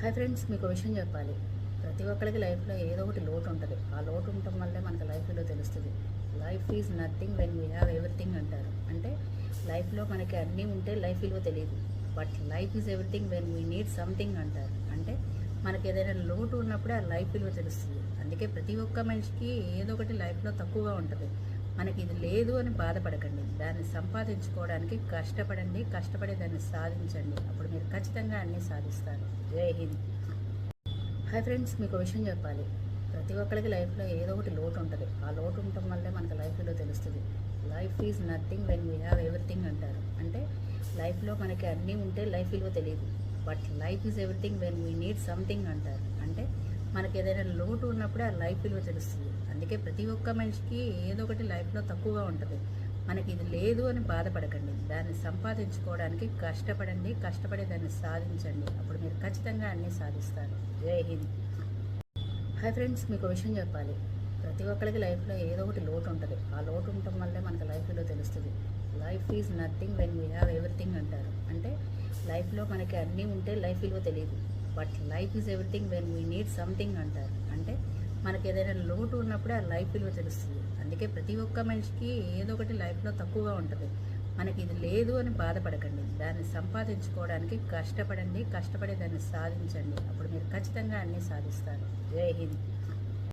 Hi friends, మీకు విషయం చెప్పాలి. ప్రతి ఒక్కరికి లైఫ్లో ఏదో ఒకటి లోటు ఉంటుంది. ఆ లోటు ఉండటం వల్లే మనకు లైఫ్ విలువ తెలుస్తుంది. Life is nothing when we have everything అంటారు. అంటే లైఫ్లో మనకి అన్నీ ఉంటే లైఫ్ విలువ తెలియదు. But life is everything when we need something అంటారు. అంటే మనకి ఏదైనా లోటు ఉన్నప్పుడే ఆ లైఫ్ విలువ తెలుస్తుంది. అందుకే ప్రతి ఒక్క మనిషికి ఏదో ఒకటి లైఫ్లో తక్కువగా ఉంటుంది. మనకి ఇది లేదు అని బాధపడకండి. దాన్ని సంపాదించుకోవడానికి కష్టపడండి. కష్టపడి దాన్ని సాధించండి. అప్పుడు మీరు ఖచ్చితంగా అన్నీ సాధిస్తారు. జై హింద్. హాయ్ ఫ్రెండ్స్, మీకు విషయం చెప్పాలి. ప్రతి ఒక్కరికి లైఫ్లో ఏదో ఒకటి లోటు ఉంటుంది. ఆ లోటు ఉండటం వల్లే మనకు లైఫ్ విలువ తెలుస్తుంది. Life is nothing when we have everything అంటారు. అంటే లైఫ్లో మనకి అన్నీ ఉంటే లైఫ్ విలువ తెలియదు. But life is everything when we need something అంటారు. అంటే మనకి ఏదైనా లోటు ఉన్నప్పుడే ఆ లైఫ్ విలువ తెలుస్తుంది. అందుకే ప్రతి ఒక్క మనిషికి ఏదో ఒకటి లైఫ్లో తక్కువగా ఉంటుంది. మనకి ఇది లేదు అని బాధపడకండి. దాన్ని సంపాదించుకోవడానికి కష్టపడండి. కష్టపడి దాన్ని సాధించండి. అప్పుడు మీరు ఖచ్చితంగా అన్నీ సాధిస్తారు. జై హింద్. హాయ్ ఫ్రెండ్స్, మీకు విషయం చెప్పాలి. ప్రతి ఒక్కరికి లైఫ్లో ఏదో ఒకటి లోటు ఉంటుంది. ఆ లోటు ఉండటం వల్లే మనకు లైఫ్ విలువ తెలుస్తుంది. Life is nothing when we have everything అంటారు. అంటే లైఫ్లో మనకి అన్నీ ఉంటే లైఫ్ విలువ తెలియదు. But life is everything when we need something అంటారు. అంటే మనకి ఏదైనా లోటు ఉన్నప్పుడే ఆ లైఫ్ విలువ తెలుస్తుంది. అందుకే ప్రతి ఒక్క మనిషికి ఏదో ఒకటి లైఫ్లో తక్కువగా ఉంటుంది. మనకి ఇది లేదు అని బాధపడకండి. దాన్ని సంపాదించుకోవడానికి కష్టపడండి. కష్టపడి దాన్ని సాధించండి. అప్పుడు మీరు ఖచ్చితంగా అన్నీ సాధిస్తారు. జై హింద్.